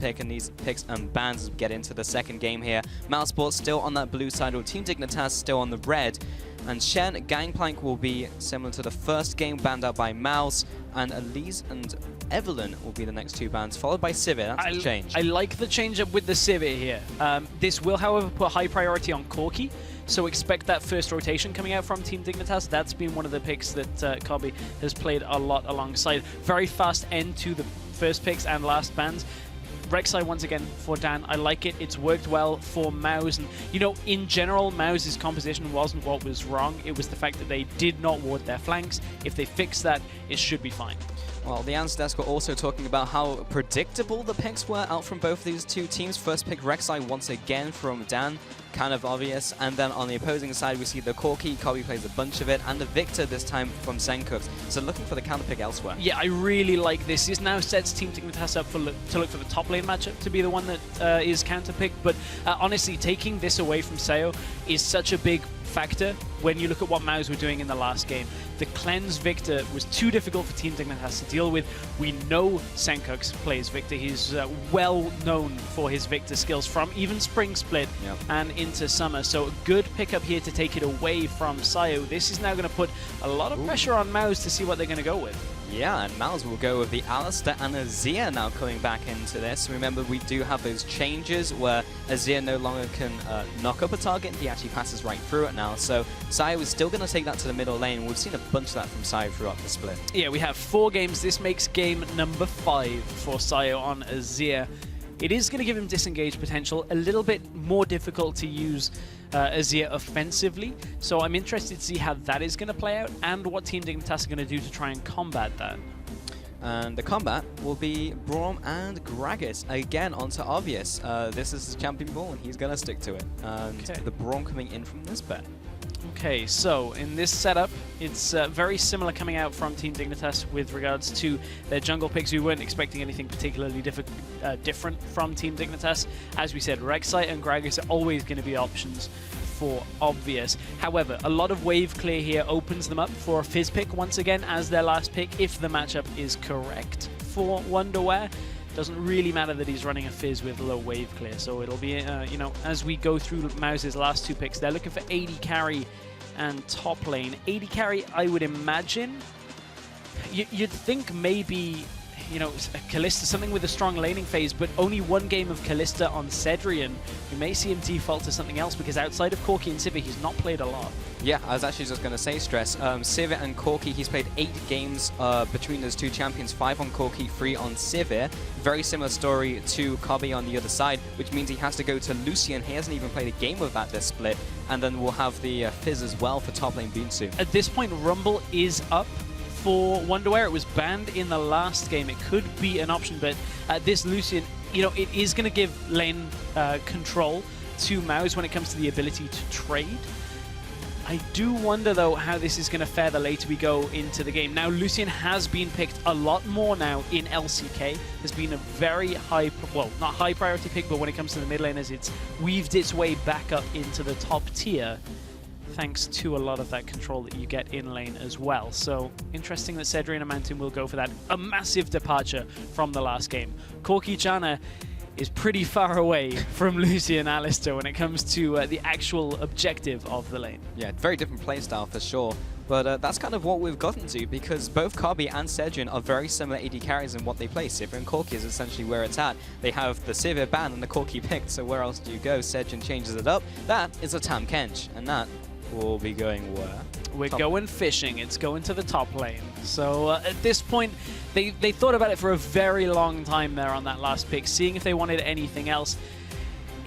pick, and these picks and bans get into the second game here. Mousesports still on that blue side, or Team Dignitas still on the red. And Shen Gangplank will be similar to the first game, banned out by Mouse, and Elise and Evelyn will be the next two bans, followed by Sivir. That's the change. I like the change up with the Sivir here. This will, however, put high priority on Corki, so expect that first rotation coming out from Team Dignitas. That's been one of the picks that Kobe has played a lot alongside. Very fast end to the first picks and last bans. Rek'Sai once again for Dan. I like it. It's worked well for Mouse. And, you know, in general, Mouse's composition wasn't what was wrong. It was the fact that they did not ward their flanks. If they fix that, it should be fine. Well, the answer desk were also talking about how predictable the picks were out from both of these two teams. First pick, Rek'Sai once again from Dan. Kind of obvious. And then on the opposing side, we see the Corki. Kobe plays a bunch of it. And the Victor this time from Sencooks. So looking for the counter pick elsewhere. Yeah, I really like this. This now sets Team Dignitas up to look for the top lane matchup to be the one that is counter picked. But honestly, taking this away from Sayo is such a big factor when you look at what Mouse were doing in the last game. The cleanse Victor was too difficult for Team Dignitas to deal with. We know Sencooks plays Victor. He's well known for his Victor skills from even Spring Split and into Summer. So a good pickup here to take it away from Sayo. This is now going to put a lot of pressure on Mouse to see what they're going to go with. Yeah, and Mouse will go with the Alistair and Azir now coming back into this. Remember, we do have those changes where Azir no longer can knock up a target. He actually passes right through it now. So Sayo is still going to take that to the middle lane. We've seen a bunch of that from Sayo throughout the split. Yeah, we have 4 games. This makes game number 5 for Sayo on Azir. It is going to give him disengage potential, a little bit more difficult to use Azir offensively. So I'm interested to see how that is going to play out and what Team Dignitas are going to do to try and combat that. And the combat will be Braum and Gragas again onto Obvious. This is his champion ball and he's going to stick to it. And the Braum coming in from this bet. Okay, so in this setup, it's very similar coming out from Team Dignitas with regards to their jungle picks. We weren't expecting anything particularly different from Team Dignitas. As we said, Rek'Sai and Gragas are always going to be options for Obvious. However, a lot of wave clear here opens them up for a Fizz pick once again as their last pick, if the matchup is correct for Wonderwear. Doesn't really matter that he's running a Fizz with low wave clear, so it'll be, you know, as we go through Mouse's last 2 picks, they're looking for 80 carry and top lane. 80 carry, I would imagine. You'd think maybe, you know, Kalista, something with a strong laning phase, but only 1 game of Kalista on Cedrian. We may see him default to something else because outside of Corki and Sivir, he's not played a lot. Yeah, I was actually just going to say, Stress. Sivir and Corki, he's played 8 games between those 2 champions, 5 on Corki, 3 on Sivir. Very similar story to Kobe on the other side, which means he has to go to Lucian. He hasn't even played a game of that this split. And then we'll have the Fizz as well for top lane Boon soon. At this point, Rumble is up for Wonderwear. It was banned in the last game. It could be an option, but this Lucian, you know, it is going to give lane control to Mouse when it comes to the ability to trade. I do wonder, though, how this is going to fare the later we go into the game. Now, Lucian has been picked a lot more now in LCK. Has been a very high, well, not high priority pick, but when it comes to the mid laners, it's weaved its way back up into the top tier, thanks to a lot of that control that you get in lane as well. So, interesting that Cedric and Mountain will go for that. A massive departure from the last game. Corki Jana is pretty far away from Lucy and Alistair when it comes to the actual objective of the lane. Yeah, very different playstyle for sure. But that's kind of what we've gotten to, because both Kobe and Cedric are very similar AD carries in what they play. Sivir and Corki is essentially where it's at. They have the Sivir ban and the Corki picked, so where else do you go? Cedric changes it up. That is a Tam Kench, and that will be going where? We're going fishing. It's going to the top lane. So at this point, they thought about it for a very long time there on that last pick, seeing if they wanted anything else.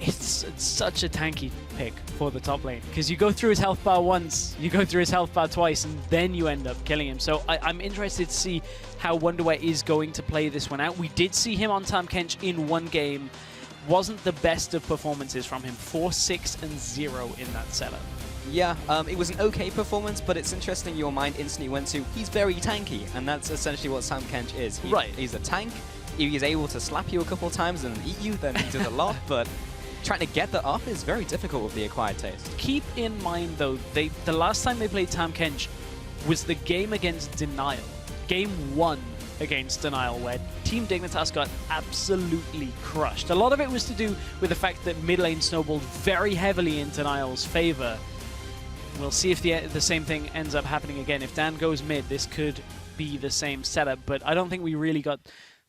It's such a tanky pick for the top lane, because you go through his health bar once, you go through his health bar twice, and then you end up killing him. So I'm interested to see how Wonderwear is going to play this one out. We did see him on Tam Kench in 1 game. Wasn't the best of performances from him. 4-6-0 in that setup. Yeah, it was an okay performance, but it's interesting your mind instantly went to, he's very tanky, and that's essentially what Tam Kench is. He's a tank. If he's able to slap you a couple of times and eat you, then he does a lot, but trying to get that off is very difficult with the acquired taste. Keep in mind, though, the last time they played Tam Kench was the game against Denial. Game 1 against Denial, where Team Dignitas got absolutely crushed. A lot of it was to do with the fact that mid lane snowballed very heavily into Niall's favor. We'll see if the same thing ends up happening again. If Dan goes mid, this could be the same setup, but I don't think we really got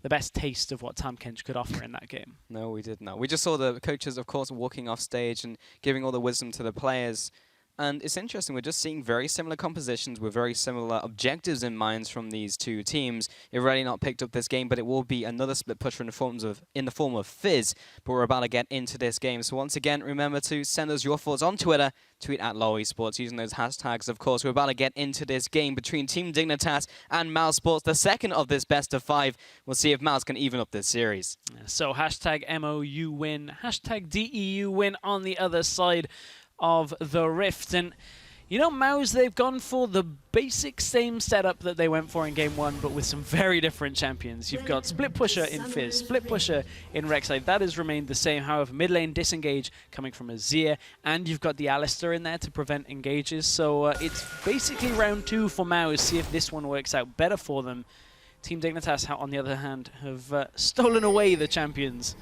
the best taste of what Tahm Kench could offer in that game. No, we did not. We just saw the coaches, of course, walking off stage and giving all the wisdom to the players. And it's interesting, we're just seeing very similar compositions with very similar objectives in mind from these two teams. You've already not picked up this game, but it will be another split pusher in the form of Fizz. But we're about to get into this game. So once again, remember to send us your thoughts on Twitter. Tweet at Mousesports using those hashtags, of course. We're about to get into this game between Team Dignitas and Mousesports, the second of this best of 5. We'll see if Mouse can even up this series. So hashtag MOU win, hashtag DEU win on the other side of the Rift. And you know, Mouse, they've gone for the basic same setup that they went for in Game 1, but with some very different champions. You've got Split Pusher in Fizz, Split Pusher in Rek'Sai. That has remained the same. However, mid lane disengage coming from Azir, and you've got the Alistar in there to prevent engages. So it's basically round 2 for Mouse. See if this one works out better for them. Team Dignitas, on the other hand, have stolen away the champions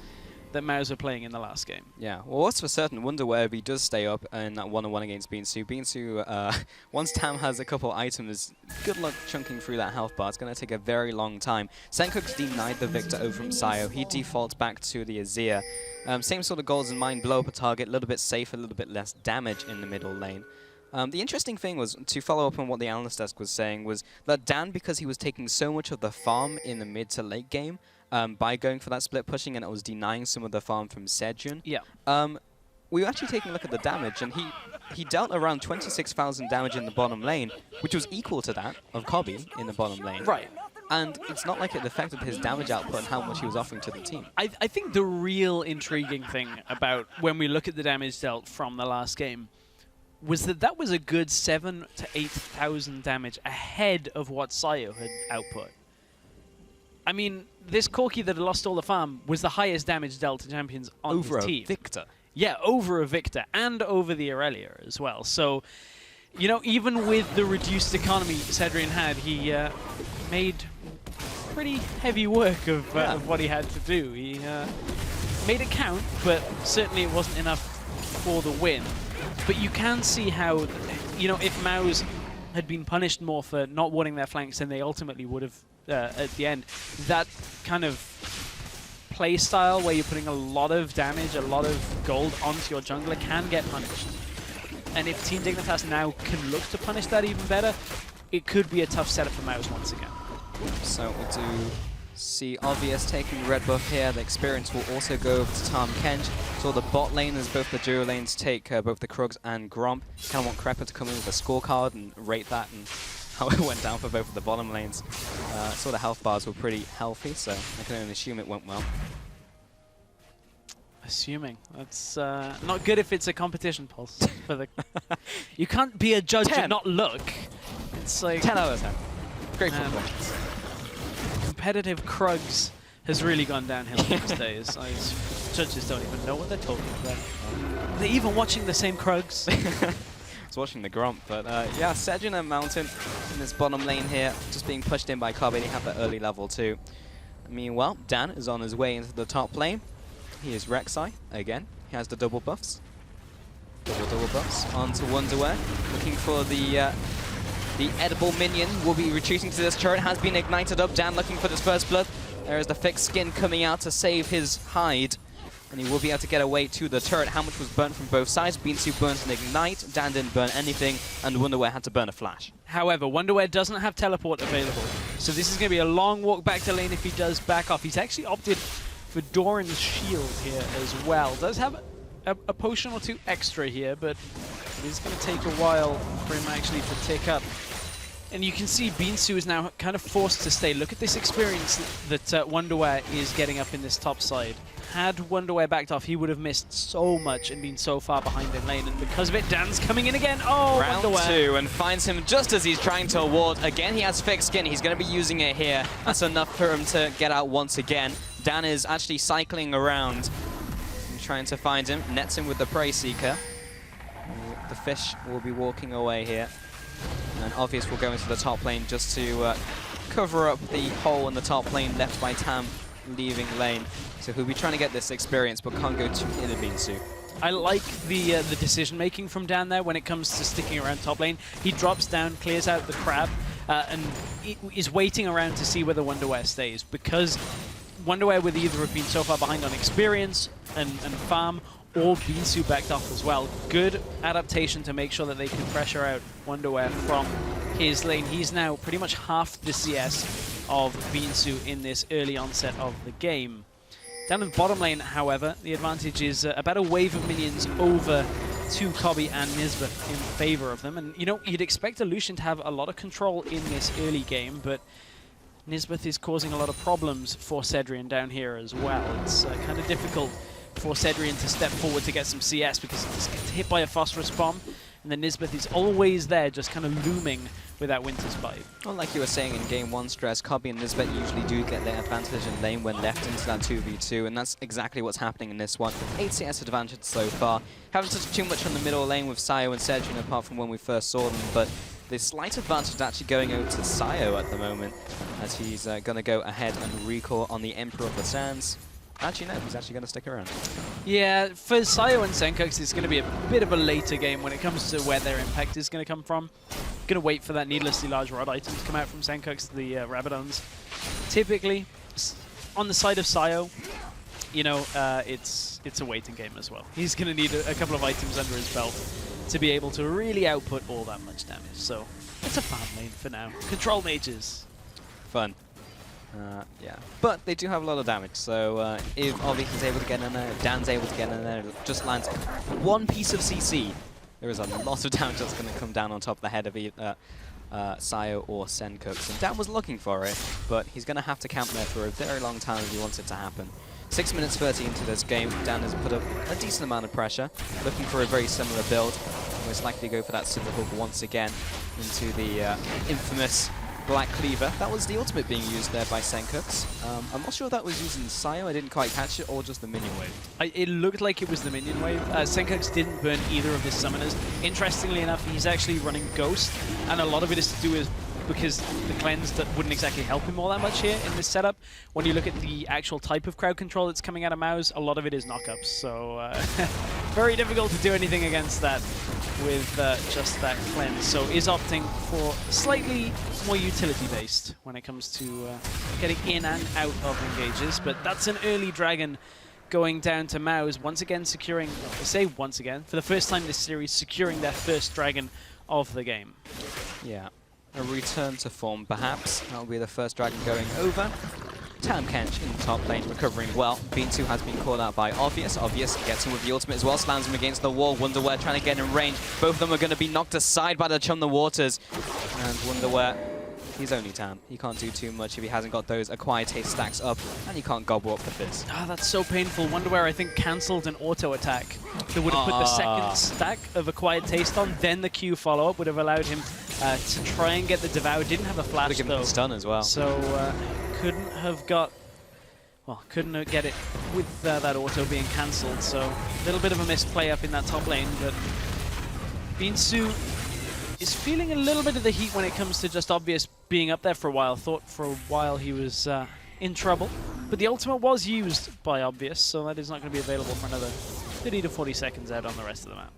that Mouse are playing in the last game. Yeah, well, what's for certain, Wonderware, if he does stay up in that 1-on-1 against Beansu. Beansu, once Tam has a couple items, good luck chunking through that health bar. It's going to take a very long time. Senkook's denied the Victor over from Sayo. He defaults back to the Azir. Same sort of goals in mind, blow up a target, a little bit safer, a little bit less damage in the middle lane. The interesting thing was, to follow up on what the analyst desk was saying, was that Dan, because he was taking so much of the farm in the mid to late game, by going for that split pushing, and it was denying some of the farm from Sejun. Yeah. We were actually taking a look at the damage, and he dealt around 26,000 damage in the bottom lane, which was equal to that of Kobe in the bottom lane. Right. And it's not like it affected his damage output and how much he was offering to the team. I think the real intriguing thing about when we look at the damage dealt from the last game was that was a good 7,000 to 8,000 damage ahead of what Sayo had output. I mean, this Corki that had lost all the farm was the highest damage dealt to champions on his team. Over a Victor. Yeah, over a Victor and over the Aurelia as well. So, you know, even with the reduced economy Cedrian had, he made pretty heavy work of what he had to do. He made it count, but certainly it wasn't enough for the win. But you can see how, you know, if Mouse had been punished more for not warding their flanks than they ultimately would have at the end, that kind of play style where you're putting a lot of damage, a lot of gold onto your jungler can get punished. And if Team Dignitas now can look to punish that even better, it could be a tough setup for Mouse once again. So we do see Obvious taking the red buff here. The experience will also go over to Tahm Kench. So the bot lane as both the duo lanes take both the Krugs and Gromp. Kind of want Crepper to come in with a scorecard and rate that and how it went down for both of the bottom lanes. Saw the health bars were pretty healthy, so I can only assume it went well. Assuming. That's not good if it's a competition, Pulse. For the you can't be a judge 10. and not look. It's like 10 out of 10. Great performance. Competitive Krugs has really gone downhill these days. Judges don't even know what they're talking about. They're even watching the same Krugs. I was watching the Gromp, but yeah, Sejun and Mountain in this bottom lane here, just being pushed in by Kobe. They have the early level too. Meanwhile, Dan is on his way into the top lane. He is Rek'Sai again. He has the double buffs. Double buffs onto Wonderwear. Looking for the edible minion. Will be retreating to this turret. Has been ignited up. Dan looking for this first blood. There is the fixed skin coming out to save his hide. And he will be able to get away to the turret. How much was burnt from both sides? Beansu burnt an ignite. Dan didn't burn anything. And Wonderwear had to burn a flash. However, Wonderwear doesn't have teleport available. So this is going to be a long walk back to lane if he does back off. He's actually opted for Doran's shield here as well. Does have a potion or two extra here, but it is going to take a while for him actually to tick up. And you can see Beansu is now kind of forced to stay. Look at this experience that Wonderwear is getting up in this top side. Had Wonderwear backed off, he would have missed so much and been so far behind in lane. And because of it, Dan's coming in again. Oh, Round Wonderwear. 2, and finds him just as he's trying to ward. Again, he has fixed skin. He's going to be using it here. That's enough for him to get out once again. Dan is actually cycling around and trying to find him. Nets him with the Prey Seeker. The fish will be walking away here. And Obvious will go into the top lane just to cover up the hole in the top lane left by Tam leaving lane. So he'll be trying to get this experience, but can't go too in a Binsu. I like the decision making from Dan there when it comes to sticking around top lane. He drops down, clears out the crab, and is waiting around to see whether Wonderwear stays, because Wonderwear would either have been so far behind on experience and farm, or Binsu backed off as well. Good adaptation to make sure that they can pressure out Wonderwear from his lane. He's now pretty much half the CS of Binsu in this early onset of the game. Down in the bottom lane, however, the advantage is about a wave of minions over to Kobbe and Nisbeth in favor of them. And, you know, you'd expect a Lucian to have a lot of control in this early game, but Nisbeth is causing a lot of problems for Cedrian down here as well. It's kind of difficult for Cedrian to step forward to get some CS because he gets hit by a phosphorus bomb, and then Nisbeth is always there, just kind of looming with that Winter Spike. Well, like you were saying in game 1, Stress, Kobbe and Nisbeth usually do get their advantage in lane when left into that 2v2, and that's exactly what's happening in this one. 8 CS advantage so far. Haven't touched too much on the middle lane with Sayo and Cedrian apart from when we first saw them, but the slight advantage is actually going over to Sayo at the moment, as he's going to go ahead and recall on the Emperor of the Sands. Actually, no, he's actually going to stick around. Yeah, for Sayo and Senkux, it's going to be a bit of a later game when it comes to where their impact is going to come from. Going to wait for that needlessly large rod item to come out from Senkux, the Rabadons. Typically, on the side of Sayo, you know, it's a waiting game as well. He's going to need a couple of items under his belt to be able to really output all that much damage. So, it's a farm lane for now. Control mages. Fun. Yeah, but they do have a lot of damage, so if Ovi is able to get in there, Dan's able to get in there, just lands one piece of CC, there is a lot of damage that's going to come down on top of the head of either Sayo or Senkux. And Dan was looking for it, but he's going to have to camp there for a very long time if he wants it to happen. 6 minutes 30 into this game, Dan has put up a decent amount of pressure, looking for a very similar build. Most likely go for that Silver Hook once again into the infamous Black Cleaver. That was the ultimate being used there by Senkux. I'm not sure if that was using Sayo, I didn't quite catch it, or just the minion wave. It looked like it was the minion wave. Senkux didn't burn either of his summoners. Interestingly enough, he's actually running Ghost, and a lot of it is to do with because the cleanse that wouldn't exactly help him all that much here in this setup. When you look at the actual type of crowd control that's coming out of Mouse, a lot of it is knockups, so very difficult to do anything against that with just that cleanse. So is opting for slightly more utility-based when it comes to getting in and out of engages, but that's an early dragon going down to Mouse, once again securing, I say once again, for the first time this series, securing their first dragon of the game. Yeah. A return to form, perhaps. That'll be the first dragon going over. Tam Kench in the top lane, recovering well. Binsu has been called out by Obvious. Obvious gets him with the ultimate as well, slams him against the wall. Wonderwear trying to get in range. Both of them are going to be knocked aside by the Chum the Waters. And Wonderwear, he's only Tam. He can't do too much if he hasn't got those acquired taste stacks up, and he can't gobble up the fizz. Ah, that's so painful. Wonderwear, I think, cancelled an auto attack that would have put the second stack of acquired taste on, then the Q follow-up would have allowed him to try and get the Devour. Didn't have a flash, though. The stun as well. So couldn't have got, well, couldn't get it with that auto being cancelled. So a little bit of a misplay up in that top lane, but Binsu is feeling a little bit of the heat when it comes to just Obvious being up there for a while. Thought for a while he was in trouble, but the ultimate was used by Obvious, so that is not going to be available for another 30 to 40 seconds out on the rest of the map.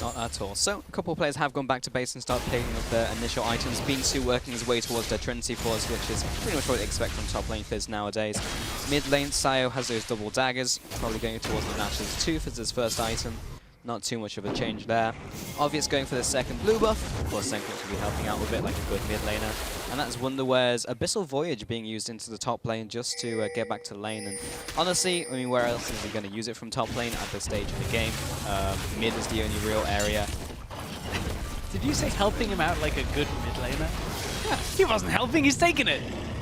Not at all. So, a couple of players have gone back to base and start picking up their initial items. Binsu working his way towards their Trinity Force, which is pretty much what you expect from top lane Fizz nowadays. Mid lane, Sayo has those double daggers, probably going towards the Nash's Tooth as his first item. Not too much of a change there. Obvious going for the second blue buff. Of course, Senkux will be helping out with it like a good mid laner. And that's Wonderwear's Abyssal Voyage being used into the top lane just to get back to lane. And honestly, I mean, where else is he going to use it from top lane at this stage of the game? Mid is the only real area. Did you say helping him out like a good mid laner? Yeah, he wasn't helping, he's taking it.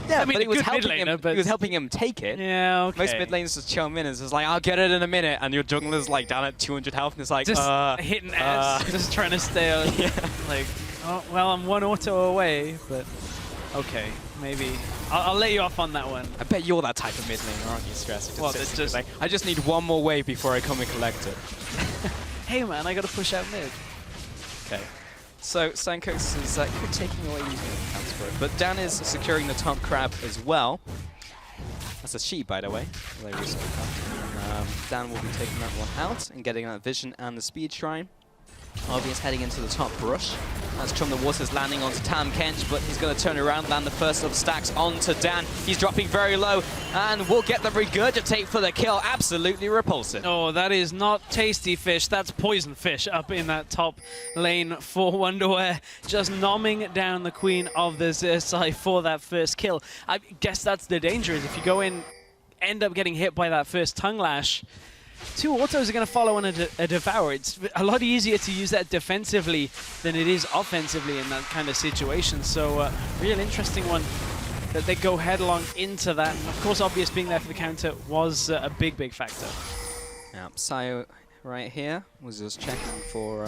Yeah, I mean, but he was helping him take it. Yeah, okay. Most mid lanes just chill minutes. It's like, I'll get it in a minute, and your jungler's like down at 200 health, and it's like, just hitting S, just trying to stay on. Yeah. Like, oh, well, I'm one auto away, but okay, maybe. I'll let you off on that one. I bet you're that type of mid laner, aren't you, Stress? Well, it's just like, I just need one more wave before I come and collect it. Hey man, I gotta push out mid. Okay. So Sankos is taking away these counts for it, but Dan is securing the top crab as well. That's a sheep, by the way. Dan will be taking that one out and getting that vision and the speed shrine. Obvious heading into the top brush. That's Chum the Waters landing onto Tam Kench, but he's going to turn around, land the first of stacks onto Dan. He's dropping very low, and will get the regurgitate for the kill. Absolutely repulsive. Oh, that is not tasty fish. That's poison fish up in that top lane for Wonderwear. Just nomming down the queen of the Zersai for that first kill. I guess that's the danger, is if you go in, end up getting hit by that first tongue lash, 2 autos are going to follow on a Devour. It's a lot easier to use that defensively than it is offensively in that kind of situation. So, real interesting one that they go headlong into that. And of course, Obvious being there for the counter was a big, big factor. Yeah, Sayo right here was just checking for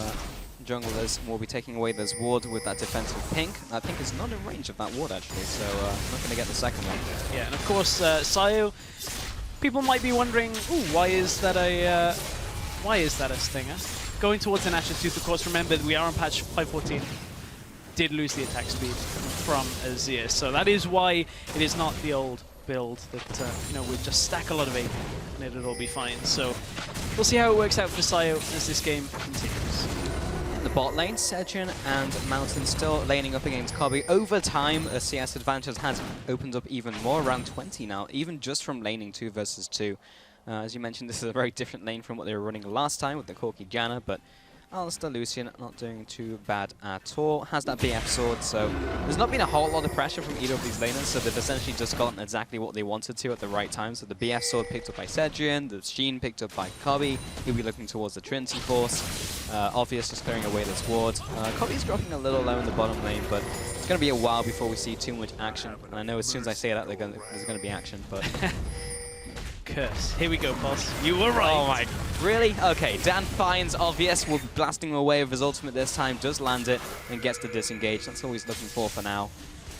junglers. Will be taking away this ward with that defensive pink. That pink is not in range of that ward, actually, so not going to get the second one. Yeah, and of course, Sayo. People might be wondering, ooh, why is that a stinger? Going towards an Ashen Tooth, of course, remember we are on patch 514. Did lose the attack speed from Azir, so that is why it is not the old build that, you know, would just stack a lot of AP and it'll all be fine. So we'll see how it works out for Sayo as this game continues. The bot lane, Sedgen and Mountain still laning up against Kobe. Over time, a CS advantage has opened up even more, around 20 now, even just from laning 2 versus 2. As you mentioned, this is a very different lane from what they were running last time with the Corki Janna, but Alistair Lucian not doing too bad at all. Has that BF sword, so there's not been a whole lot of pressure from either of these laners, so they've essentially just gotten exactly what they wanted to at the right time. So the BF sword picked up by Sedgen, the Sheen picked up by Kobe. He'll be looking towards the Trinity Force. Obvious just clearing away this ward. Kobe's dropping a little low in the bottom lane, but it's going to be a while before we see too much action. And I know as soon as I say that, there's going to be action, but... Curse. Here we go, boss. You were right. Oh my... Really? Okay, Dan finds Obvious, will be blasting him away with his ultimate this time, does land it, and gets to disengage. That's all he's looking for now.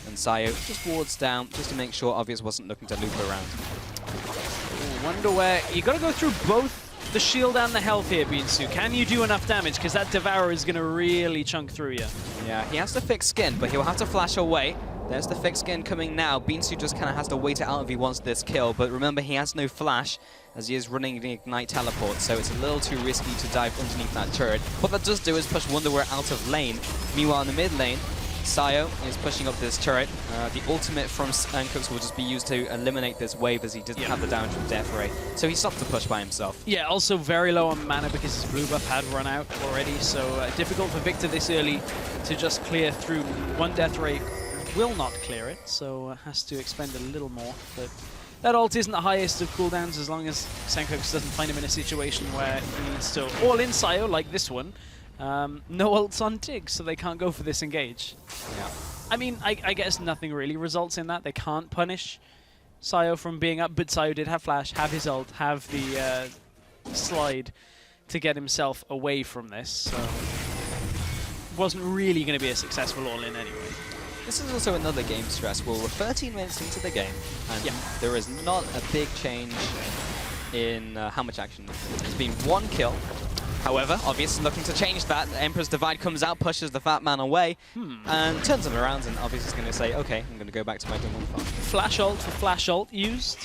And Sayo just wards down, just to make sure Obvious wasn't looking to loop around. Ooh, Wonderwear, you got to go through both the shield and the health here, Beansu. Can you do enough damage? Because that Devourer is going to really chunk through you. Yeah, he has to fix skin, but he'll have to flash away. There's the fixed skin coming now. Beansu just kind of has to wait it out if he wants this kill, but remember he has no flash as he is running the Ignite teleport, so it's a little too risky to dive underneath that turret. What that does do is push Wonderwear out of lane. Meanwhile, in the mid lane, Sayo is pushing up this turret. The ultimate from Sankos will just be used to eliminate this wave as he doesn't have the damage from Death Ray. So he stopped the push by himself. Yeah, also very low on mana because his blue buff had run out already, so difficult for Victor this early to just clear through. One Death Ray will not clear it, so has to expend a little more. But that ult isn't the highest of cooldowns as long as Sankos doesn't find him in a situation where he needs to all-in Sayo like this one. No ults on Tig, so they can't go for this engage. Yeah. I mean, I guess nothing really results in that. They can't punish Sayo from being up, but Sayo did have flash, have his ult, have the slide to get himself away from this, so wasn't really going to be a successful all-in anyway. This is also another game stress. We're 13 minutes into the game, and there is not a big change in how much action. There's been one kill. However, Obvious is looking to change that. The Emperor's Divide comes out, pushes the fat man away, and turns him around, and Obvious is going to say, okay, I'm going to go back to my jungle farm. Flash ult for flash ult used.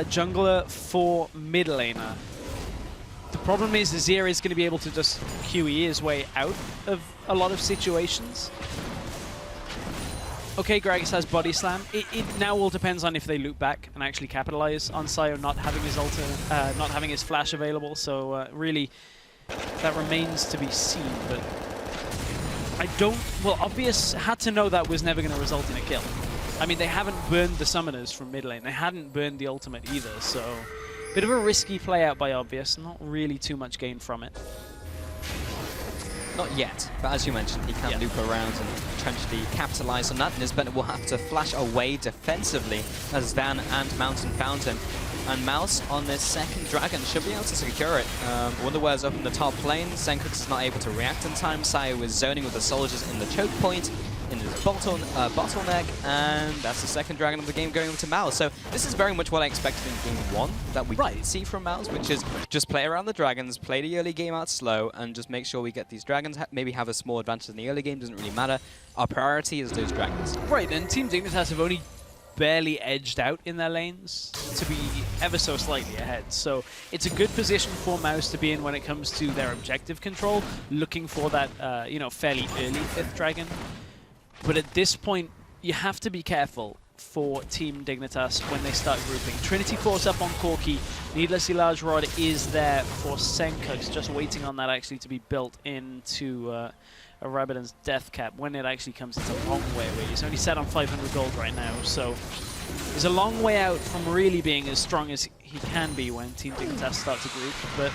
Jungler for mid laner. The problem is Azir is going to be able to just QE his way out of a lot of situations. Okay, Gragas has Body Slam. It now all depends on if they loop back and actually capitalize on Sayo not having his ult, not having his flash available. So really, that remains to be seen. But I don't. Well, Obvious had to know that was never going to result in a kill. I mean, they haven't burned the summoners from mid lane. They hadn't burned the ultimate either. So, bit of a risky play out by Obvious. Not really too much gain from it. Not yet, but as you mentioned, he can loop around and potentially capitalize on that. Nisbet will have to flash away defensively as Dan and Mountain found him. And Mouse on this second dragon should be able to secure it. Wonderwear's up in the top lane. Senkux is not able to react in time. Sayo is zoning with the soldiers in the choke point. in his bottleneck, and that's the second dragon of the game going over to Mouse. So this is very much what I expected in game 1 that we did see from Mouse, which is just play around the dragons, play the early game out slow, and just make sure we get these dragons, maybe have a small advantage in the early game, doesn't really matter. Our priority is those dragons. Right, and Team Dignitas have only barely edged out in their lanes to be ever so slightly ahead. So it's a good position for Mouse to be in when it comes to their objective control, looking for that, you know, fairly early 5th dragon. But at this point, you have to be careful for Team Dignitas when they start grouping. Trinity Force up on Corki. Needlessly Large Rod is there for Senkux, just waiting on that actually to be built into a Rabadon's Death Cap. When it actually comes, it's a long way away. He's only set on 500 gold right now, so he's a long way out from really being as strong as he can be when Team Dignitas start to group. But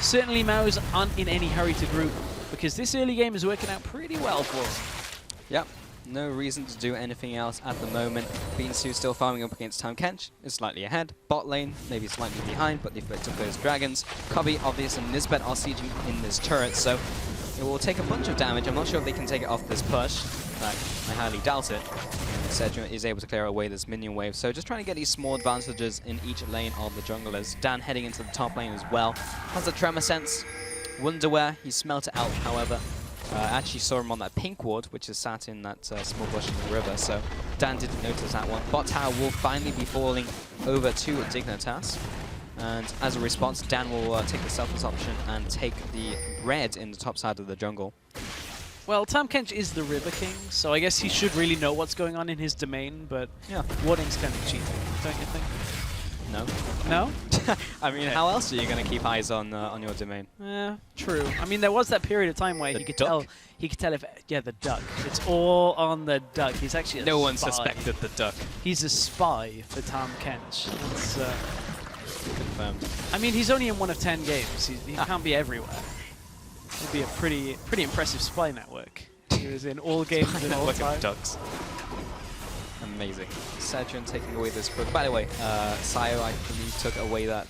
certainly Maus aren't in any hurry to group, because this early game is working out pretty well for him. Yep. No reason to do anything else at the moment. Beansu still farming up against Tom Kench, is slightly ahead. Bot lane, maybe slightly behind, but they've picked up those dragons. Cubby, obvious, and Nisbet are sieging in this turret, so it will take a bunch of damage. I'm not sure if they can take it off this push. In fact, I highly doubt it. Sedgwick is able to clear away this minion wave, so just trying to get these small advantages in each lane of the junglers. Dan heading into the top lane as well. Has a tremor sense. Wonder where he smelt it out, however. Actually saw him on that pink ward, which is sat in that small bush in the river, so Dan didn't notice that one. Bot tower will finally be falling over to Dignitas, and as a response, Dan will take the selfless option and take the red in the top side of the jungle. Well, Tam Kench is the River King, so I guess he should really know what's going on in his domain, but yeah, warding's kind of cheating, don't you think? No. No? I mean, how else are you going to keep eyes on your domain? Yeah, true. I mean, there was that period of time where he could tell if, yeah, the duck. It's all on the duck. He's actually a spy. No one suspected the duck. He's a spy for Tam Kench. It's, confirmed. I mean, he's only in 1 of 10 games. He can't be everywhere. It'd be a pretty impressive spy network. He was in all games at all times. Of ducks. Amazing. Sedgwick taking away this quick. By the way, Sayo, I believe, took away that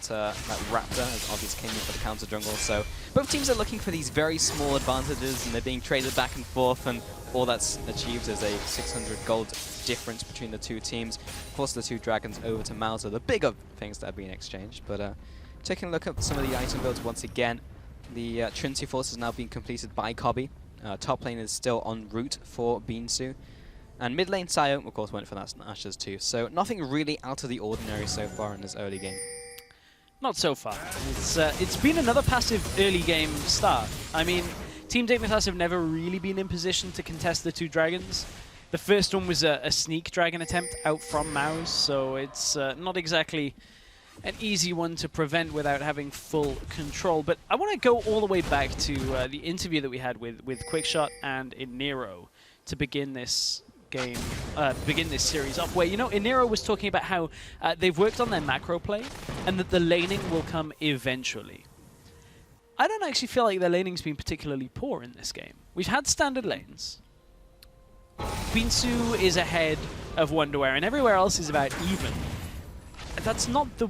Raptor, as obviously came in for the counter jungle. So both teams are looking for these very small advantages, and they're being traded back and forth, and all that's achieved is a 600 gold difference between the two teams. Of course, the two dragons over to Mouse are the bigger things that are being exchanged. But taking a look at some of the item builds once again, the Trinity Force is now being completed by Cobby. Top lane is still en route for Beansu. And mid lane, Sayo, of course, went for that Ashes too. So nothing really out of the ordinary so far in this early game. Not so far. It's been another passive early game start. I mean, Team Dignitas have never really been in position to contest the two dragons. The first one was a sneak dragon attempt out from Mouse, so it's not exactly an easy one to prevent without having full control. But I want to go all the way back to the interview that we had with QuickShot and Inero to begin this game, begin this series off, where, you know, Inero was talking about how they've worked on their macro play and that the laning will come eventually. I don't actually feel like their laning's been particularly poor in this game. We've had standard lanes. Beansu is ahead of Wonderware, and everywhere else is about even. That's not the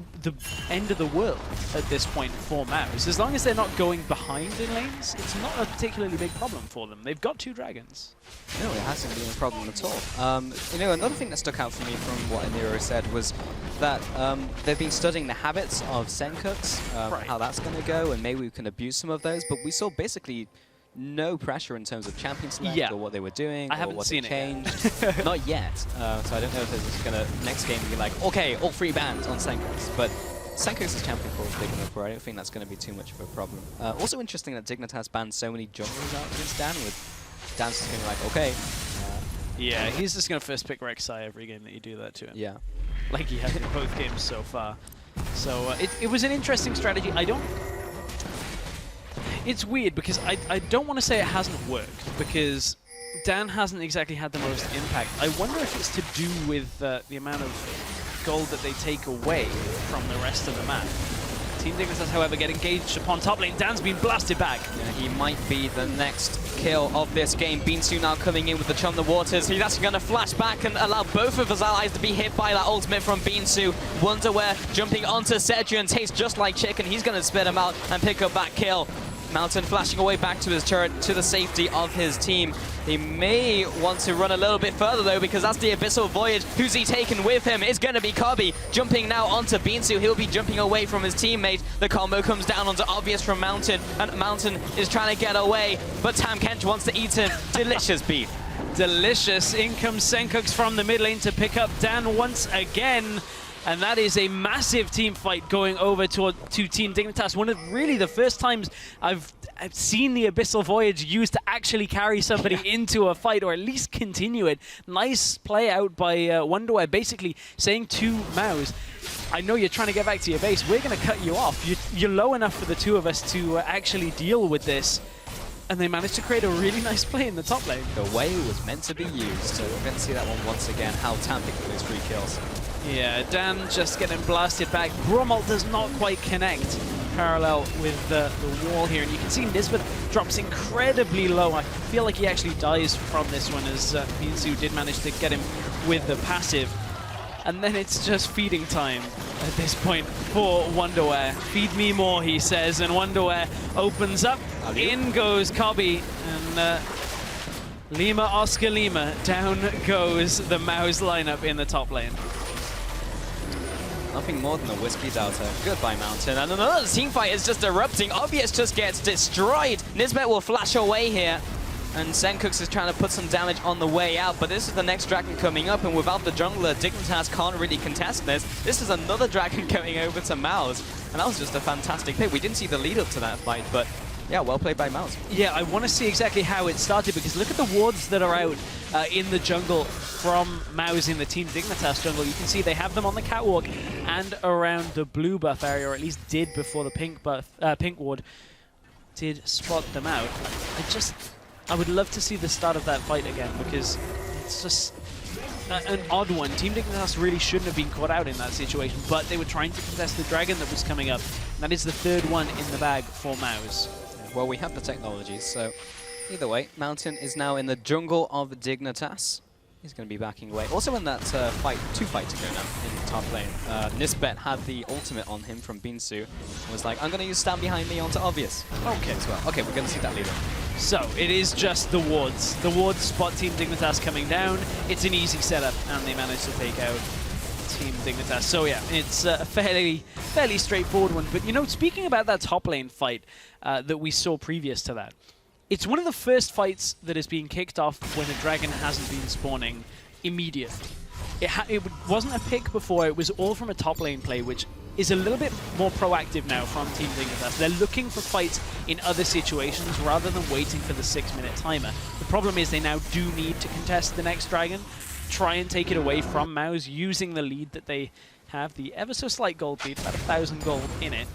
end of the world at this point for Mouse. As long as they're not going behind in lanes, it's not a particularly big problem for them. They've got two dragons. No, it hasn't been a problem at all. You know, another thing that stuck out for me from what Inero said was that they've been studying the habits of Senkux, how that's going to go, and maybe we can abuse some of those, but we saw basically no pressure in terms of champion select or what they were doing or what they changed. Not yet. So I don't know if they're just going to next game be like, okay, all 3 bans on Senkux. But Senkux's champion pool is big enough where I don't think that's going to be too much of a problem. Also interesting that Dignitas banned so many junglers out against Dan, with Dan's just going to be like, okay. Yeah, he's just going to first pick Rek'Sai every game that you do that to him. Yeah. Like he has in both games so far. So it was an interesting strategy. It's weird because I don't want to say it hasn't worked, because Dan hasn't exactly had the most impact. I wonder if it's to do with the amount of gold that they take away from the rest of the map. Team Dignitas, however, get engaged upon top lane. Dan's been blasted back. Yeah, he might be the next kill of this game. Beansu now coming in with the Chum the Waters. He's actually going to flash back and allow both of his allies to be hit by that ultimate from Beansu. Wonderware jumping onto Sedgwick, tastes just like chicken. He's going to spit him out and pick up that kill. Mountain flashing away back to his turret to the safety of his team. He may want to run a little bit further though, because that's the Abyssal Voyage. Who's he taking with him? It's going to be Kobe. Jumping now onto Beansu. He'll be jumping away from his teammate. The combo comes down onto Obvious from Mountain, and Mountain is trying to get away, but Tam Kench wants to eat him. Delicious beef. Delicious. In comes Senkooks from the mid lane to pick up Dan once again. And that is a massive team fight going over to Team Dignitas. One of really the first times I've seen the Abyssal Voyage used to actually carry somebody into a fight, or at least continue it. Nice play out by Wonderwear, basically saying to Mouse, I know you're trying to get back to your base. We're going to cut you off. You're low enough for the two of us to actually deal with this. And they managed to create a really nice play in the top lane. The way it was meant to be used. So we're going to see that one once again, how Tam picked up those 3 kills. Yeah, Dan just getting blasted back. Bromalt does not quite connect parallel with the wall here. And you can see Nisbet drops incredibly low. I feel like he actually dies from this one, as Beansu did manage to get him with the passive. And then it's just feeding time at this point for Wonderwear. Feed me more, he says, and Wonderwear opens up. In goes Kobe, and Lima, Oscar Lima, down goes the Mouse lineup in the top lane. Nothing more than a Whiskey Delta. Goodbye, Mountain. And another team fight is just erupting. Obvious just gets destroyed. Nisbet will flash away here. And Senkooks is trying to put some damage on the way out, but this is the next dragon coming up, and without the jungler, Dignitas can't really contest this. This is another dragon going over to Mouse, and that was just a fantastic pick. We didn't see the lead up to that fight, but yeah, well played by Mouse. Yeah, I want to see exactly how it started, because look at the wards that are out in the jungle from Mouse in the Team Dignitas jungle. You can see they have them on the catwalk and around the blue buff area, or at least did before the pink buff, pink ward did spot them out. I would love to see the start of that fight again, because it's just an odd one. Team Dignitas really shouldn't have been caught out in that situation, but they were trying to contest the dragon that was coming up. And that is the 3rd one in the bag for Mouse. Well, we have the technology, so either way, Mountain is now in the jungle of Dignitas. He's going to be backing away. Also in that fight, 2 fights ago now in the top lane, Nisbet had the ultimate on him from Beansu and was like, I'm going to use Stand Behind Me onto Obvious. Okay, as well. Okay, we're going to see that leader. So it is just the wards. The wards spot Team Dignitas coming down. It's an easy setup, and they managed to take out Team Dignitas. So yeah, it's a fairly straightforward one. But you know, speaking about that top lane fight that we saw previous to that, it's one of the first fights that is being kicked off when a dragon hasn't been spawning immediately. It wasn't a pick before, it was all from a top lane play, which is a little bit more proactive now from Team Dignitas. They're looking for fights in other situations rather than waiting for the 6-minute timer. The problem is they now do need to contest the next dragon, try and take it away from Mouse using the lead that they have, the ever so slight gold lead, about 1,000 gold in it.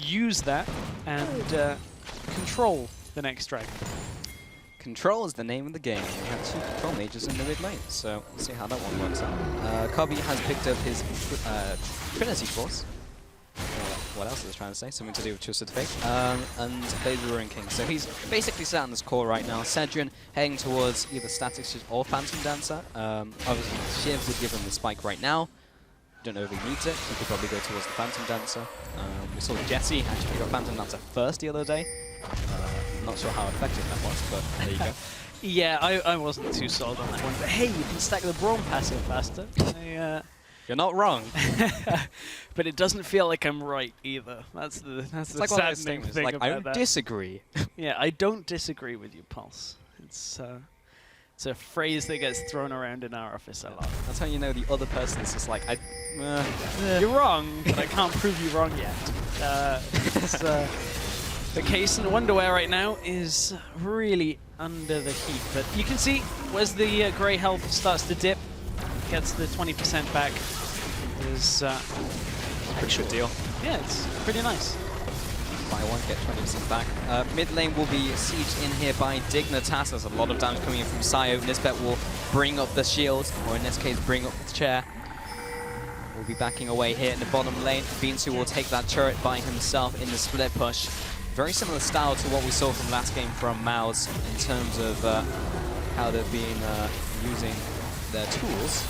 Use that and control the next dragon. Control is the name of the game. We have 2 control mages in the mid lane, so we'll see how that one works out. Kobe has picked up his Trinity Force. What else is I trying to say? Something to do with Twisted Fate. And plays the Ruin King. So he's basically sat on this core right now. Cedrian heading towards either Static Shift or Phantom Dancer. Obviously, Shiv would give him the spike right now. Don't know if he needs it. He could probably go towards the Phantom Dancer. We saw Jesse actually pick up Phantom Dancer first the other day. Not sure how effective that was, but there you go. Yeah, I wasn't too sold on that one. But hey, you can stack the Braum passive faster. You're not wrong. But it doesn't feel like I'm right either. That's the like saddening thing like, about I don't disagree. Yeah, I don't disagree with you, Pulse. It's a phrase that gets thrown around in our office a lot. That's how you know the other person is just like, you're wrong, but I can't prove you wrong yet. The case in Wonderwear right now is really under the heat, but you can see as the grey health starts to dip, gets the 20% back. Is pretty good deal. Yeah, it's pretty nice. Buy one, get 20% back. Mid lane will be sieged in here by Dignitas. There's a lot of damage coming in from Sayo. Nisbet will bring up the shield, or in this case, bring up the chair. We'll be backing away here in the bottom lane. Beansu will take that turret by himself in the split push. Very similar style to what we saw from last game from Mouse in terms of how they've been using their tools,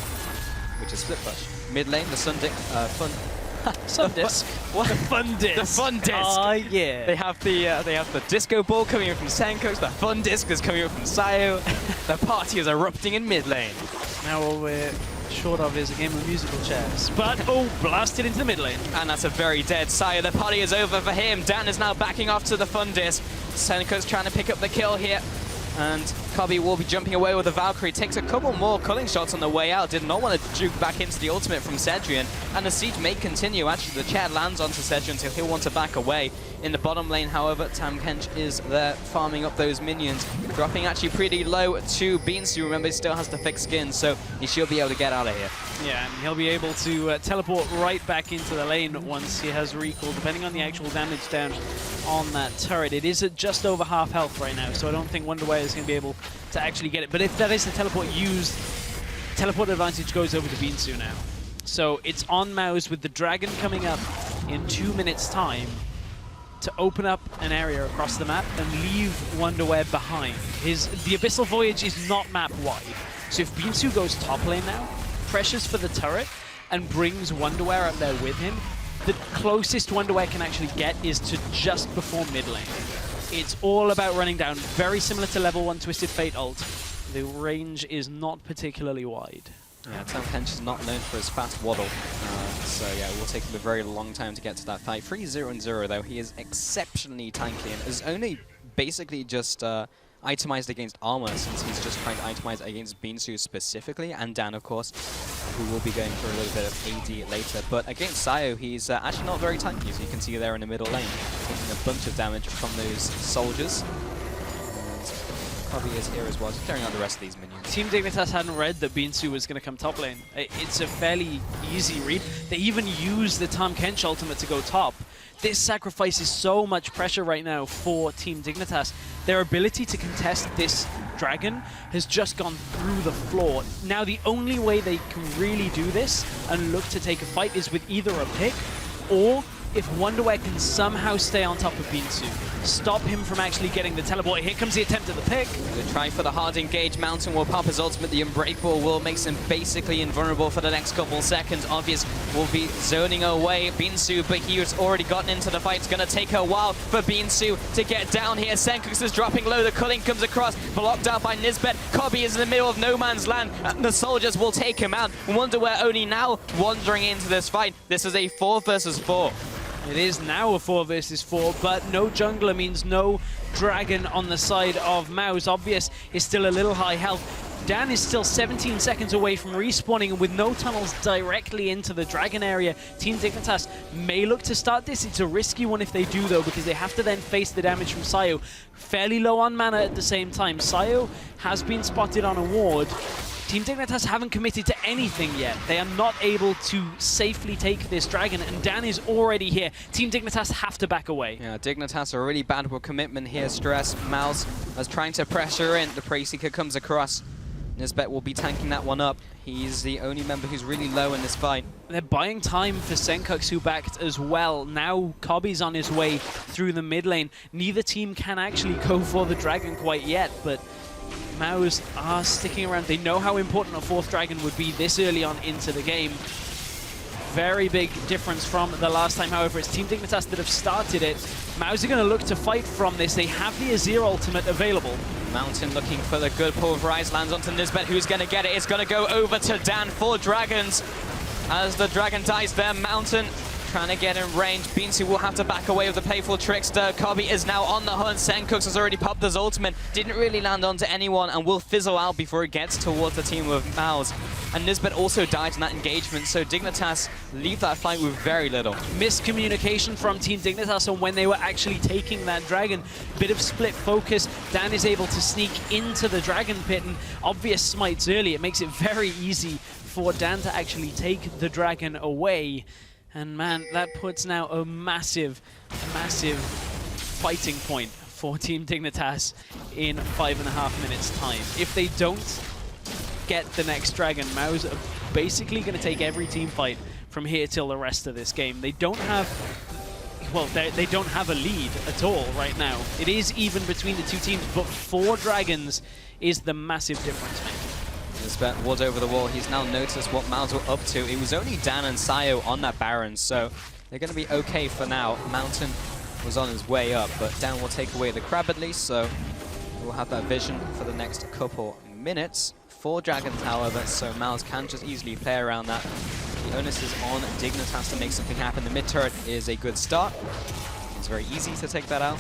which is split push. Mid lane, the Sun disc. What? The fun disc. The fun disc. Oh, yeah. They have the disco ball coming in from Senkox. The fun disc is coming in from Sayo. The party is erupting in mid lane. Now all we're short of is a game of musical chairs. But, oh, blasted into the mid lane. And that's a very dead Sayo. The party is over for him. Dan is now backing off to the fun disc. Senkox trying to pick up the kill here. And Kobe will be jumping away with the Valkyrie. Takes a couple more culling shots on the way out. Did not want to juke back into the ultimate from Cedrian. And the siege may continue. Actually, the chair lands onto Cedrian, so he'll want to back away. In the bottom lane, however, Tam Kench is there farming up those minions. Dropping actually pretty low to Beans, who remember still has the thick skin, so he should be able to get out of here. Yeah, and he'll be able to teleport right back into the lane once he has recall, depending on the actual damage down on that turret. It is at just over half health right now, so I don't think Wonderwear is going to be able to actually get it. But if that is the teleport used, teleport advantage goes over to Beansu now. So it's on Mouse with the dragon coming up in 2 minutes' time to open up an area across the map and leave Wonderwear behind. The Abyssal Voyage is not map-wide, so if Beansu goes top lane now, pressures for the turret, and brings Wonderwear up there with him, the closest Wonderwear can actually get is to just before mid lane. It's all about running down, very similar to level 1 Twisted Fate ult. The range is not particularly wide. Yeah, Tam Kench is not known for his fast waddle, so yeah, it will take him a very long time to get to that fight. 3-0-0 though, he is exceptionally tanky and is only basically just itemized against armor, since he's just trying to itemize against Beansu specifically, and Dan, of course, who will be going for a little bit of AD later. But against Sayo, he's actually not very tanky, as you can see there in the middle lane, taking a bunch of damage from those soldiers. Probably is here as well, just clearing out the rest of these minions. Team Dignitas hadn't read that Beansu was going to come top lane. It's a fairly easy read. They even use the Tam Kench ultimate to go top. This sacrifices so much pressure right now for Team Dignitas. Their ability to contest this dragon has just gone through the floor. Now the only way they can really do this and look to take a fight is with either a pick, or if Wonderwear can somehow stay on top of Beansu, stop him from actually getting the teleport. Here comes the attempt at the pick. They're trying for the hard engage. Mountain will pop his ultimate. The Unbreakable will make him basically invulnerable for the next couple seconds. Obvious will be zoning away Beansu, but he has already gotten into the fight. It's going to take a while for Beansu to get down here. Senkox is dropping low. The culling comes across, blocked out by Nisbet. Kobe is in the middle of no man's land. The soldiers will take him out. Wonderwear only now wandering into this fight. This is a 4 versus 4. It is now a 4 versus 4, but no jungler means no dragon on the side of Mouse. Obvious is still a little high health. Dan is still 17 seconds away from respawning, and with no tunnels directly into the dragon area, Team Dignitas may look to start this. It's a risky one if they do, though, because they have to then face the damage from Sayo. Fairly low on mana at the same time. Sayo has been spotted on a ward. Team Dignitas haven't committed to anything yet. They are not able to safely take this dragon, and Dan is already here. Team Dignitas have to back away. Yeah, Dignitas are really bad with commitment here. Stress, Mouse is trying to pressure in. The Prey Seeker comes across. Nisbet will be tanking that one up. He's the only member who's really low in this fight. They're buying time for Senkox, who backed as well. Now Kobe's on his way through the mid lane. Neither team can actually go for the dragon quite yet, but Mouse are sticking around. They know how important a 4th dragon would be this early on into the game. Very big difference from the last time, however. It's Team Dignitas that have started it. Mouse are going to look to fight from this. They have the Azir ultimate available. Mountain looking for the good pulverize, lands onto Nisbet, who's going to get it. It's going to go over to Dan for dragons. As the dragon dies there, Mountain trying to get in range. Beansu will have to back away with the playful trickster. Kobe is now on the hunt. Senkox has already popped his ultimate. Didn't really land onto anyone and will fizzle out before it gets towards the team of Mouse. And Nisbet also died in that engagement, so Dignitas leave that fight with very little. Miscommunication from Team Dignitas on when they were actually taking that dragon. Bit of split focus. Dan is able to sneak into the dragon pit, and obvious smites early. It makes it very easy for Dan to actually take the dragon away. And man, that puts now a massive fighting point for Team Dignitas in 5.5 minutes time. If they don't get the next dragon, Mouse are basically going to take every team fight from here till the rest of this game. They don't have, well, they don't have a lead at all right now. It is even between the two teams, but 4 dragons is the massive difference maker. Nisbet, ward over the wall. He's now noticed what Mouse were up to. It was only Dan and Sayo on that Baron, so they're going to be okay for now. Mountain was on his way up, but Dan will take away the crab at least, so we'll have that vision for the next couple minutes. 4 dragons, however, so Mouse can just easily play around that. The onus is on Dignitas to make something happen. The mid turret is a good start. It's very easy to take that out.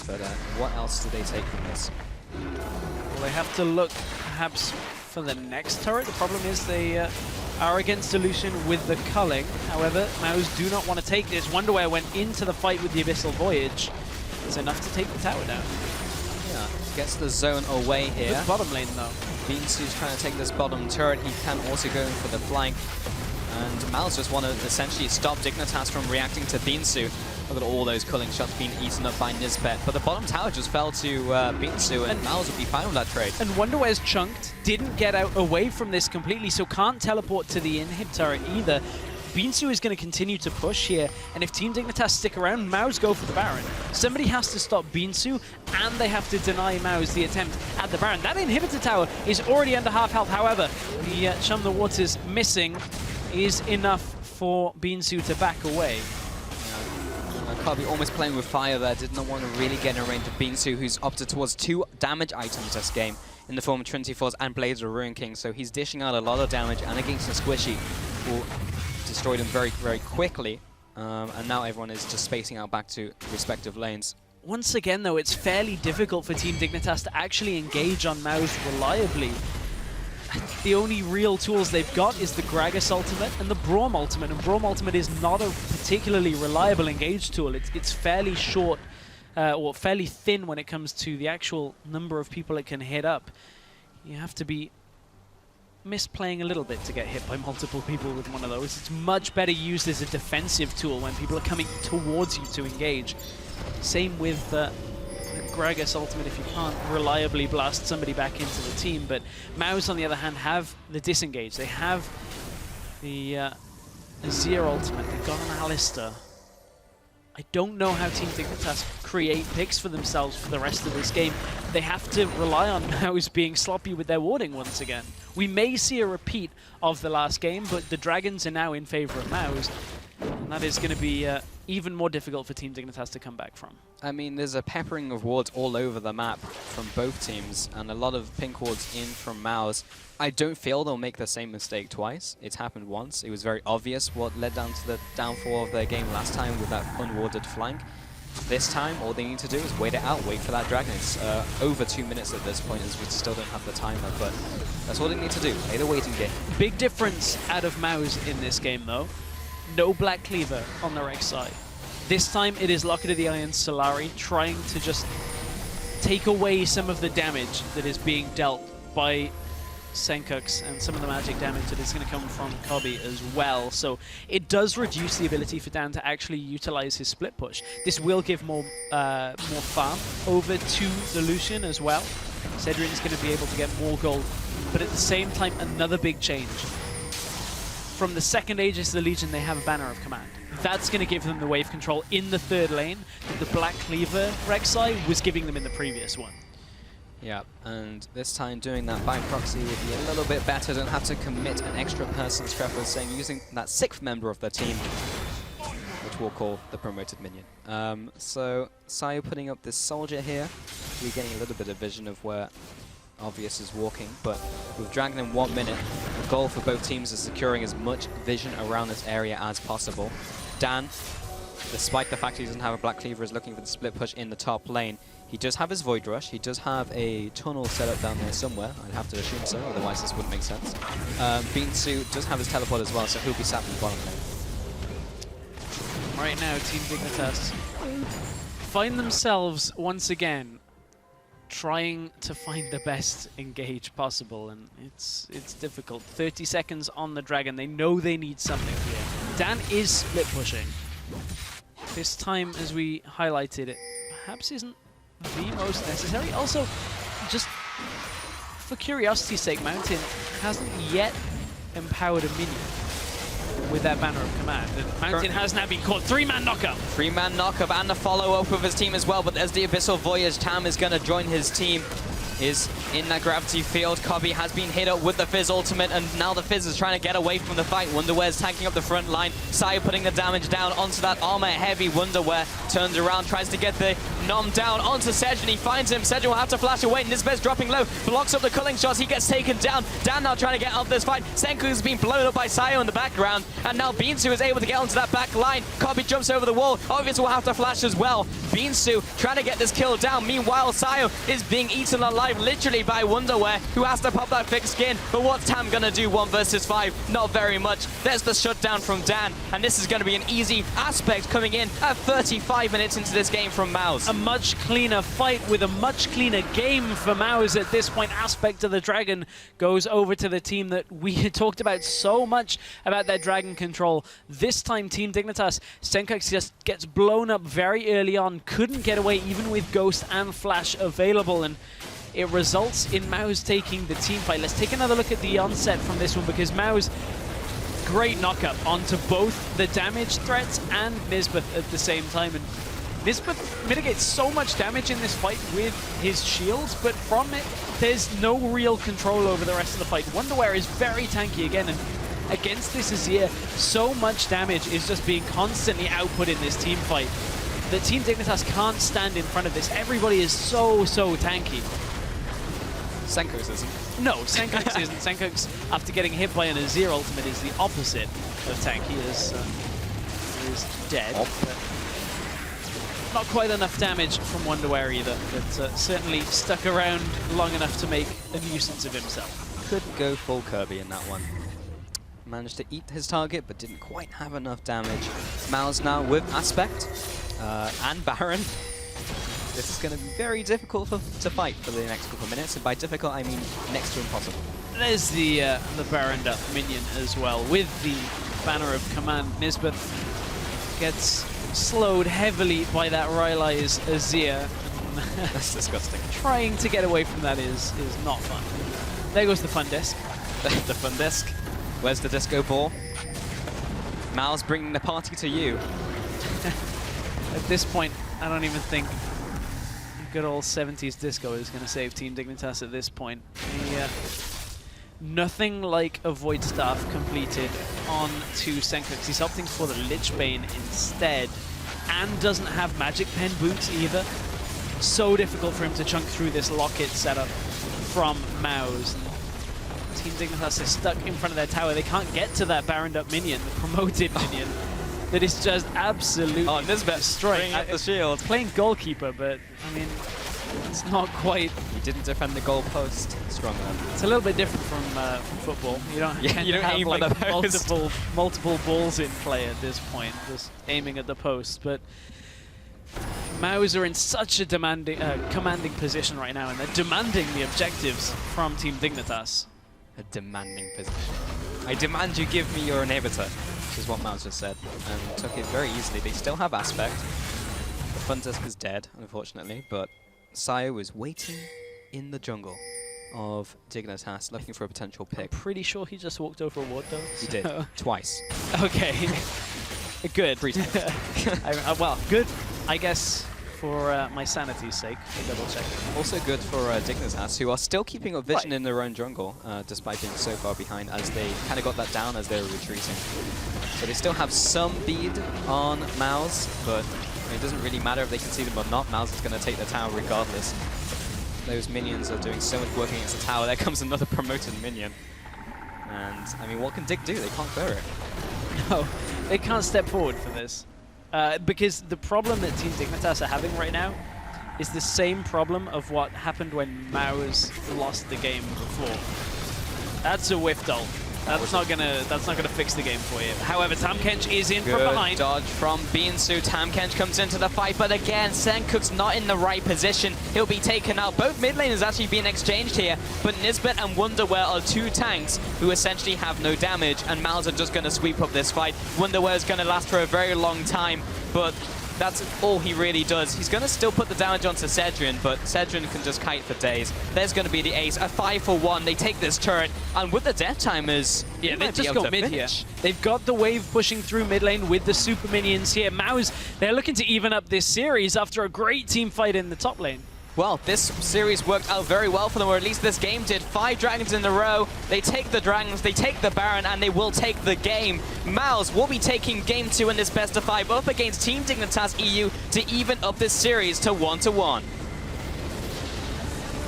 But what else do they take from this? Well, they have to look perhaps for the next turret. The problem is they are against Dilution with the culling. However, Mouse do not want to take this. Wonderware went into the fight with the Abyssal Voyage. It's enough to take the tower down. Yeah, gets the zone away here. Good bottom lane though. Beansu's trying to take this bottom turret. He can also go in for the flank. And Mouse just want to essentially stop Dignitas from reacting to Beansu. Look at all those culling shots being eaten up by Nisbet. But the bottom tower just fell to Beansu, and Mouse would be fine with that trade. And Wonderware's chunked, didn't get out away from this completely, so can't teleport to the inhib turret either. Beansu is going to continue to push here, and if Team Dignitas stick around, Mouse go for the Baron. Somebody has to stop Beansu, and they have to deny Mouse the attempt at the Baron. That inhibitor tower is already under half health. However, the Chum the Waters missing is enough for Beansu to back away. Kirby almost playing with fire there, did not want to really get in range of Beansu, who's opted towards 2 damage items this game in the form of Trinity Force and Blades of Ruin King, so he's dishing out a lot of damage, and against the Squishy, who destroyed him very, very quickly, and now everyone is just spacing out back to respective lanes. Once again, though, it's fairly difficult for Team Dignitas to actually engage on Mouse reliably. The only real tools they've got is the Gragas ultimate and the Braum ultimate, and Braum ultimate is not a particularly reliable engage tool. It's fairly short, or fairly thin when it comes to the actual number of people it can hit up. You have to be misplaying a little bit to get hit by multiple people with one of those. It's much better used as a defensive tool when people are coming towards you to engage. Same with the Gragas ultimate if you can't reliably blast somebody back into the team, but Mouse on the other hand have the disengage. They have the Azir ultimate, they've got an Alistar. I don't know how Team Dignitas create picks for themselves for the rest of this game. They have to rely on Mouse being sloppy with their warding once again. We may see a repeat of the last game, but the Dragons are now in favor of Mouse, and that is going to be even more difficult for Team Dignitas to come back from. I mean, there's a peppering of wards all over the map from both teams, and a lot of pink wards in from Mouse. I don't feel they'll make the same mistake twice. It's happened once. It was very obvious what led down to the downfall of their game last time with that unwarded flank. This time, all they need to do is wait it out, wait for that dragon. It's over 2 minutes at this point, as we still don't have the timer, but that's all they need to do. Play the waiting game. Big difference out of Mouse in this game, though. No Black Cleaver on the Rex side. This time it is Locket of the Iron Solari trying to just take away some of the damage that is being dealt by Senkux and some of the magic damage that is going to come from Kobe as well. So it does reduce the ability for Dan to actually utilize his split push. This will give more farm over to the Lucian as well. Cedric's going to be able to get more gold, but at the same time another big change. From the second Aegis of the Legion, they have a Banner of Command. That's going to give them the wave control in the third lane that the Black Cleaver Rek'Sai was giving them in the previous one. Yeah, and this time doing that by proxy would be a little bit better. Don't have to commit an extra person, Scrap was saying, using that 6th member of their team, which we'll call the promoted minion. So Sayo putting up this soldier here. We're getting a little bit of vision of where Obvious is walking, but with Dragon in 1 minute, the goal for both teams is securing as much vision around this area as possible. Dan, despite the fact he doesn't have a Black Cleaver, is looking for the split push in the top lane. He does have his Void Rush, he does have a tunnel set up down there somewhere, I'd have to assume so, otherwise this wouldn't make sense. Beansu does have his teleport as well, so he'll be sat in the bottom lane. Right now, Team Dignitas find themselves once again trying to find the best engage possible, and it's difficult. 30 seconds on the Dragon. They know they need something here. Dan is split pushing. This time, as we highlighted, it perhaps isn't the most necessary. Also, just for curiosity's sake, Mountain hasn't yet empowered a minion with that Banner of Command. And Mountain has now been caught. 3-man knockup. 3-man knockup and the follow-up of his team as well, but there's the Abyssal Voyage. Tam is going to join his team. is in that gravity field. Cobby has been hit up with the Fizz ultimate, and now the Fizz is trying to get away from the fight. Wonderware's tanking up the front line. Sayo putting the damage down onto that armor-heavy Wonderware. Turns around, tries to get the Nom down onto Sedge, and he finds him. Sedge will have to flash away. Nisbet's dropping low, blocks up the culling shots. He gets taken down. Dan now trying to get out of this fight. Senku has been blown up by Sayo in the background, and now Beansu is able to get onto that back line. Cobby jumps over the wall. Obviously will have to flash as well. Beansu trying to get this kill down. Meanwhile, Sayo is being eaten alive literally by Wonderware, who has to pop that thick skin. But what's Tam gonna do 1 versus 5? Not very much. There's the shutdown from Dan, and this is gonna be an easy aspect coming in at 35 minutes into this game from Mouse. A much cleaner fight with a much cleaner game for Mouse at this point. Aspect of the Dragon goes over to the team that we had talked about so much about their Dragon control. This time, Team Dignitas, Senkai just gets blown up very early on, couldn't get away even with Ghost and Flash available, and it results in Mouse taking the team fight. Let's take another look at the onset from this one, because Mouse, great knockup onto both the damage threats and Nisbeth at the same time. And Nisbeth mitigates so much damage in this fight with his shields, but from it, there's no real control over the rest of the fight. Wonderware is very tanky again, and against this Azir, so much damage is just being constantly output in this team fight. The Team Dignitas can't stand in front of this. Everybody is so tanky. Senku's isn't. No, Senku's isn't. Senku's, after getting hit by an Azir ultimate, is the opposite of tanky. He is dead. Not quite enough damage from Wonderware either, but certainly stuck around long enough to make a nuisance of himself. Couldn't go full Kirby in that one. Managed to eat his target, but didn't quite have enough damage. Mouse now with Aspect and Baron. This is going to be very difficult to fight for the next couple of minutes, and by difficult I mean next to impossible. There's the Baron up minion as well, with the Banner of Command. Nisbeth gets slowed heavily by that Rylai's Azir. That's disgusting. Trying to get away from that is not fun. There goes the fun disc. The fun disc. Where's the disco ball? Mal's bringing the party to you. At this point, I don't even think good old 70s disco is going to save Team Dignitas at this point. Nothing like a Void Staff completed on to Senku. He's opting for the Lich Bane instead, and doesn't have Magic Pen boots either. So difficult for him to chunk through this Locket setup from Mouse. Team Dignitas is stuck in front of their tower. They can't get to that Baroned up minion, the promoted minion, that is just absolutely destroying at the shield. Playing goalkeeper, but I mean, it's not quite. He didn't defend the goal post strong enough. It's a little bit different from football. You don't, you don't have aim like for the multiple balls in play at this point, just aiming at the post. But Mouse are in such a demanding, commanding position right now, and they're demanding the objectives from Team Dignitas. A demanding position. I demand you give me your inhibitor, which is what Mouse just said, and took it very easily. They still have Aspect. The Fun Disc is dead, unfortunately, but Sayo was waiting in the jungle of Dignitas, looking for a potential pick. I'm pretty sure he just walked over a ward though. He did, twice. Okay, good. 3 times. Well, good, I guess, for my sanity's sake, to double check. Also good for Dignitas, who are still keeping up vision in their own jungle, despite being so far behind, as they kind of got that down as they were retreating. So they still have some bead on Mouse, but it doesn't really matter if they can see them or not. Mouse is going to take the tower regardless. Those minions are doing so much work against the tower. There comes another promoted minion. And, I mean, what can Dig do? They can't clear it. No, they can't step forward for this. Because the problem that Team Dignitas are having right now is the same problem of what happened when Mouse lost the game before. That's a whiff ult. That's not gonna fix the game for you. However, Tamkench is in from behind. Good dodge from Beansu. Tamkench comes into the fight, but again, Senku's not in the right position. He'll be taken out. Both mid laners actually being exchanged here, but Nisbet and Wonderware are 2 tanks who essentially have no damage, and Mouse are just gonna sweep up this fight. Wonderware is gonna last for a very long time, but that's all he really does. He's going to still put the damage onto Cedrin, but Cedrin can just kite for days. There's going to be the ace. A 5-for-1. They take this turret, and with the death timers, yeah, they just go mid here. They've got the wave pushing through mid lane with the super minions here. Mouse, they're looking to even up this series after a great team fight in the top lane. Well, this series worked out very well for them, or at least this game did. 5 Dragons in a row. They take the Dragons, they take the Baron, and they will take the game. Mouse will be taking game 2 in this best of 5 up against Team Dignitas EU to even up this series to 1-1.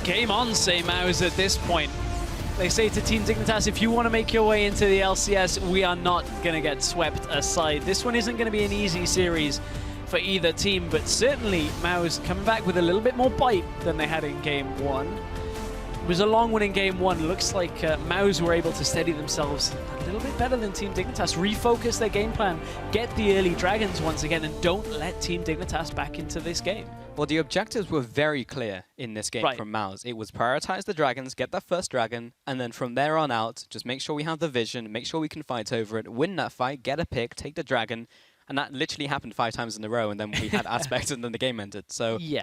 Game on, say Mouse at this point. They say to Team Dignitas, if you want to make your way into the LCS, we are not going to get swept aside. This one isn't going to be an easy series for either team, but certainly Mouse coming back with a little bit more bite than they had in game 1. It was a long one in game 1. Looks like Mouse were able to steady themselves a little bit better than Team Dignitas, refocus their game plan, get the early Dragons once again, and don't let Team Dignitas back into this game. Well, the objectives were very clear in this game from Mouse. It was prioritize the Dragons, get that first Dragon, and then from there on out, just make sure we have the vision, make sure we can fight over it, win that fight, get a pick, take the Dragon, and that literally happened 5 times in a row, and then we had aspects, and then the game ended. So, yeah.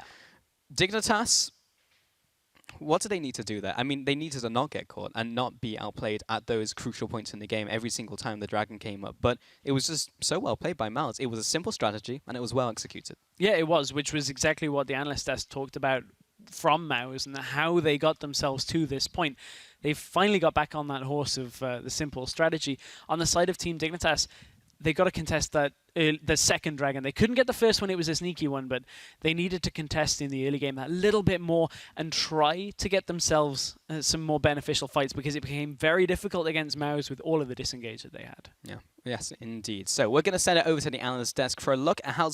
Dignitas, what do they need to do there? I mean, they needed to not get caught and not be outplayed at those crucial points in the game every single time the Dragon came up. But it was just so well played by Mouse. It was a simple strategy, and it was well executed. Yeah, it was, which was exactly what the analyst desk talked about from Mouse and how they got themselves to this point. They finally got back on that horse of the simple strategy. On the side of Team Dignitas, they got to contest that the second Dragon. They couldn't get the first one, it was a sneaky one, but they needed to contest in the early game that little bit more and try to get themselves some more beneficial fights, because it became very difficult against Mouse with all of the disengage that they had. Yeah, yes, indeed. So we're going to send it over to the analyst desk for a look at how